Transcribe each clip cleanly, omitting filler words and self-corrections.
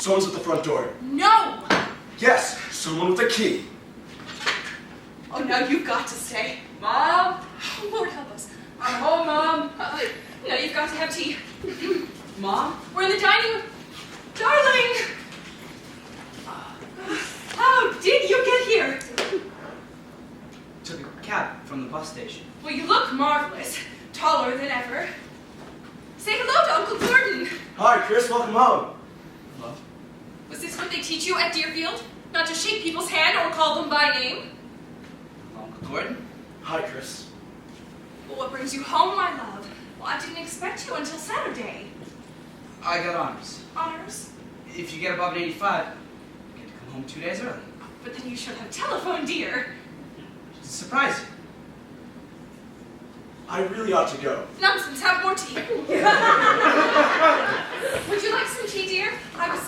Someone's at the front door. No! Yes, someone with a key. Oh, now you've got to stay. Mom? Oh, Lord help us. I'm home, Mom. No, you've got to have tea. Mom? We're in the dining room. Darling! How did you get here? Took a cab from the bus station. Well, you look marvelous. Taller than ever. Say hello to Uncle Gordon. Hi, Chris. Welcome home. Hello? Was this what they teach you at Deerfield? Not to shake people's hand or call them by name? Uncle Gordon? Hi, Chris. Well, what brings you home, my love? Well, I didn't expect you until Saturday. I got honors. Honors? If you get above an 85, you get to come home 2 days early. But then you should have telephoned, dear. Surprise you. I really ought to go. Nonsense, have more tea. Would you like some tea, dear? I was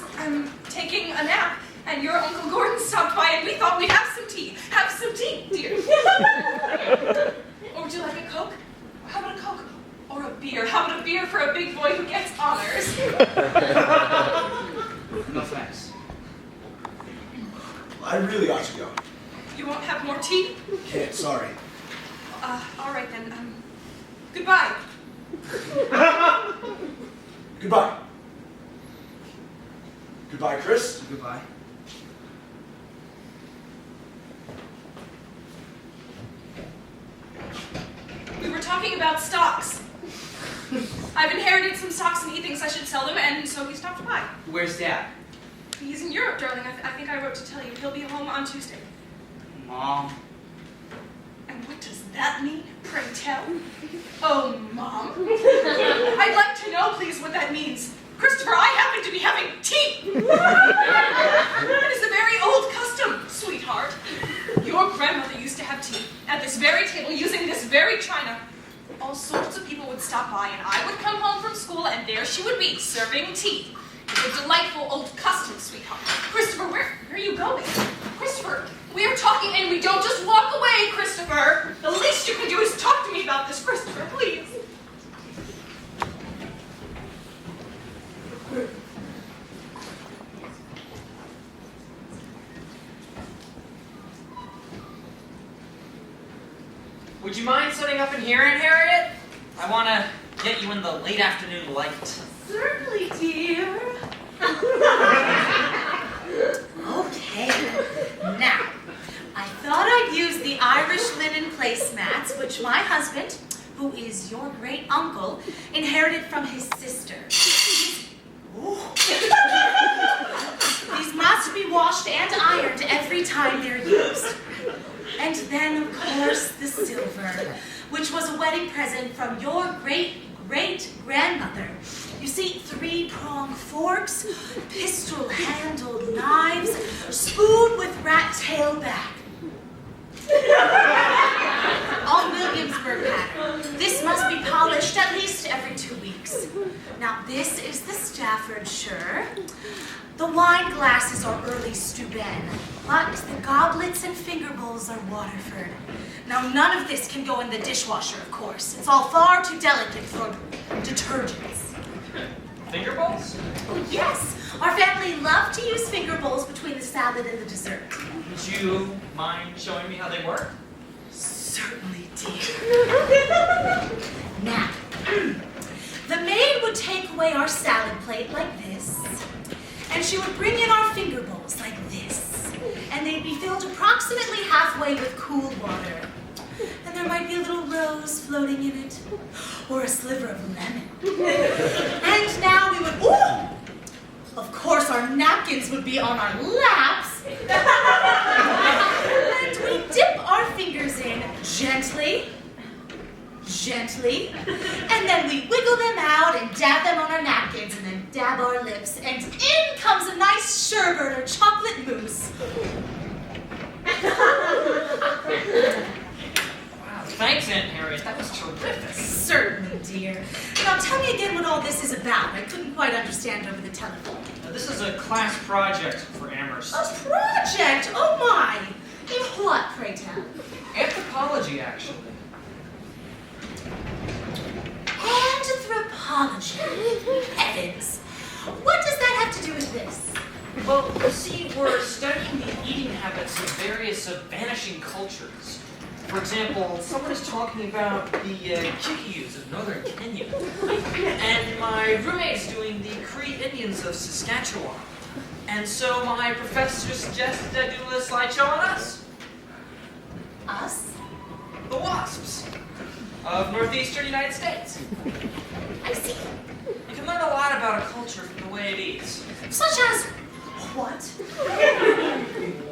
taking a nap, and your Uncle Gordon stopped by, and we thought we'd have some tea. Have some tea, dear. Or would you like a Coke? How about a Coke? Or a beer? How about a beer for a big boy who gets honors? No thanks. I really ought to go. You won't have more tea? Can't, sorry. All right then. Goodbye. Goodbye. Goodbye, Chris. Goodbye. We were talking about stocks. I've inherited some stocks and he thinks I should sell them, and so he stopped by. Where's Dad? He's in Europe, darling. I think I wrote to tell you. He'll be home on Tuesday. Mom. And what does that mean, pray tell? Oh, Mom. I'd like to know, please, what that means. Christopher, I happen to be having tea. It is a very old custom, sweetheart. Your grandmother used to have tea at this very table using this very china. All sorts of people would stop by, and I would come home from school, and there she would be, serving tea. It's a delightful old custom, sweetheart. Christopher, where are you going? Christopher, we are talking, and we don't just walk away, Christopher. The least you can do is talk to me about this, Christopher, please. Would you mind setting up in here, Aunt Harriet? I want to get you in the late afternoon light. Certainly, dear. Okay. Now, I thought I'd use the Irish linen placemats, which my husband, who is your great uncle, inherited from his sister. These must be washed and ironed every time they're used. And then, of course, the silver, which was a wedding present from your great-great-grandmother. You see, 3-pronged forks, pistol-handled knives, spoon with rat tail back. On Williamsburg pattern. This must be polished at least every 2 weeks. Now, this is the Staffordshire. The wine glasses are early Steuben, but the goblets and finger bowls are Waterford. Now, none of this can go in the dishwasher, of course. It's all far too delicate for detergents. Finger bowls? Oh, yes. Our family loved to use finger bowls between the salad and the dessert. Would you mind showing me how they work? Certainly, dear. Now, the maid would take away our salad plate like this, and she would bring in our finger bowls like this, and they'd be filled approximately halfway with cool water. And there might be a little rose floating in it, or a sliver of lemon. And now we would, ooh! Of course, our napkins would be on our laps. And we dip our fingers in gently, and then we wiggle them out and dab them on our napkins and then dab our lips, and in comes a nice sherbet or chocolate mousse. Wow, thanks, Aunt Harriet. That was terrific. Certainly, dear. Now tell me again what all this is about. I couldn't quite understand over the telephone. Now, this is a class project for Amherst. A project? Oh my! In what, pray tell? Anthropology, actually. Anthropology. Heavens. What does that have to do with this? Well, you see, we're studying the eating habits of various vanishing cultures. For example, someone is talking about the GWUs of northern Kenya. And my roommate's doing the Cree Indians of Saskatchewan. And so my professor suggested I do a slideshow on us. Us? The wasps of northeastern United States. I see. You can learn a lot about a culture from the way it eats. Such as what?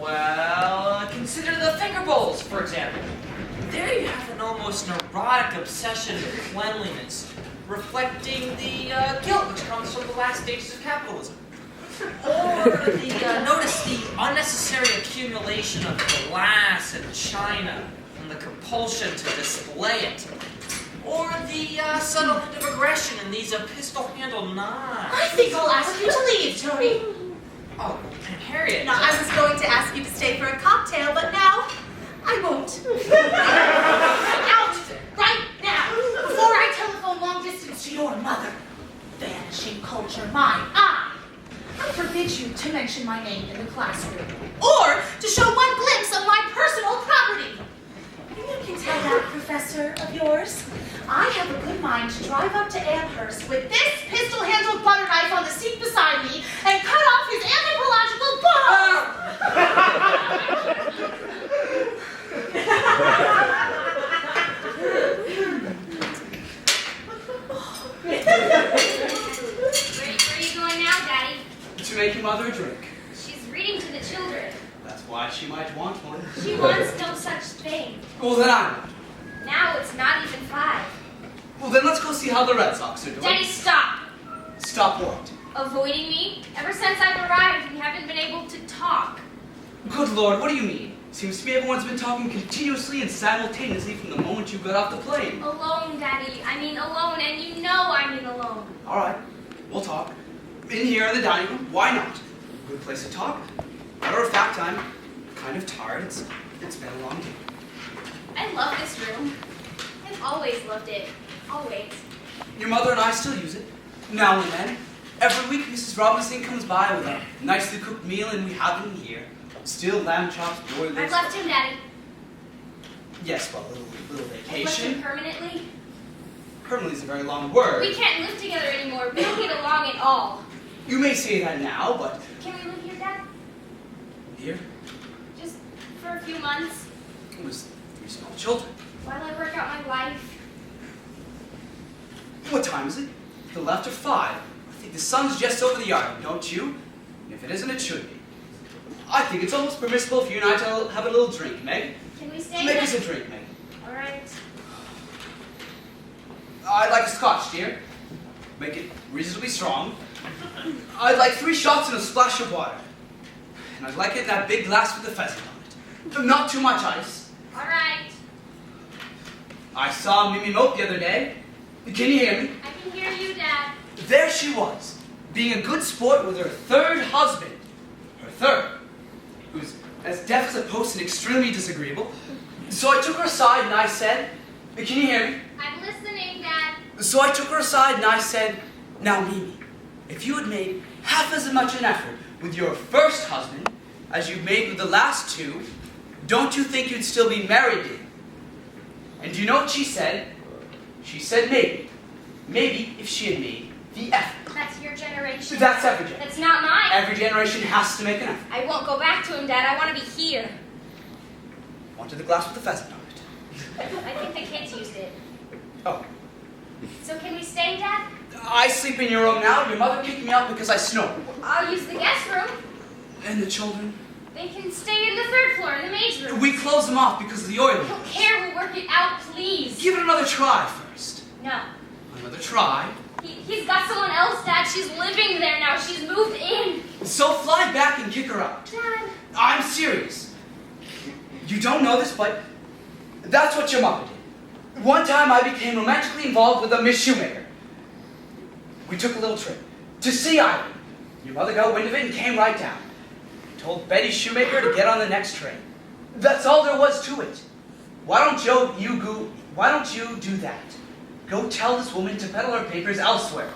Well, consider the finger bowls, for example. There you have an almost neurotic obsession with cleanliness, reflecting the guilt which comes from the last stages of capitalism. Or notice the unnecessary accumulation of glass and china and the compulsion to display it. Or the subtle hint of aggression in these pistol-handled knives. I think I'll ask you to leave, Tony. Oh, and Harriet. No, I was going to ask you to stay for a cocktail, but now I won't. Out right now, before I telephone long distance to your mother. Vanishing culture, my eye. I forbid you to mention my name in the classroom, or to show one glimpse of my personal property. You can tell that professor of yours I have a good mind to drive up to Amherst with this pistol-handled butter knife on the seat beside me and cut off his anthropological Where are you going now, Daddy? To make your mother a drink. She's reading to the children. That's why she might want one. She wants no such thing. Well, then I want. Now it's not even 5. Well, then let's go see how the Red Sox are doing. Daddy, stop! Stop what? Avoiding me? Ever since I've arrived, we haven't been able to talk. Good Lord, what do you mean? Seems to me everyone's been talking continuously and simultaneously from the moment you got off the plane. Alone, Daddy. I mean alone, and you know I mean alone. All right, we'll talk. In here in the dining room, why not? Good place to talk. Matter of fact, I'm kind of tired. It's been a long day. I love this room. I've always loved it. Always. Your mother and I still use it, now and then. Every week, Mrs. Robinson comes by with a nicely cooked meal, and we have it in here. Still lamb chops, broilers. I've left him, Daddy. Yes, well, a little I've left him vacation. permanently. Permanently is a very long word. We can't live together anymore. We don't get along at all. You may say that now, but Can we live here, Dad? here Just for a few months? it was 3 small children. While I work out my life. What time is it? To the left of 5. I think the sun's just over the yard, don't you? And if it isn't, it should be. I think it's almost permissible for you and I to have a little drink, Meg. Can we stay Make here? us a drink, Meg. All right. I'd like a scotch, dear. Make it reasonably strong. I'd like 3 shots and a splash of water. And I'd like it in that big glass with the pheasant on it. Not too much ice. All right. I saw Mimi Moat the other day. Can you hear me? I can hear you, Dad. There she was, being a good sport with her 3rd husband. Her 3rd. Who's as deaf as a post and extremely disagreeable. So I took her aside and I said, can you hear me? I'm listening, Dad. So I took her aside and I said, now Mimi, if you had made half as much an effort with your 1st husband as you've made with the last 2, don't you think you'd still be married to him? And do you know what she said? She said maybe. Maybe if she had made the effort. That's your generation. That's every generation. That's not mine. Every generation has to make an effort. I won't go back to him, Dad. I want to be here. Wanted the glass with the pheasant on it. I think the kids used it. Oh. So can we stay, Dad? I sleep in your room now. Your mother kicked me out because I snore. I'll use the guest room. And the children? They can stay in the 3rd floor in the maid's room. We close them off because of the oil. I don't care. We'll work it out, please. Give it another try first. No. Another try. He's got someone else, Dad. She's living there now. She's moved in. So fly back and kick her out. Dad. I'm serious. You don't know this, but that's what your mother did. One time I became romantically involved with a Miss Shoemaker. We took a little trip to Sea Island. Your mother got wind of it and came right down. Told Betty Shoemaker to get on the next train. That's all there was to it. Why don't you do that? Go tell this woman to peddle her papers elsewhere.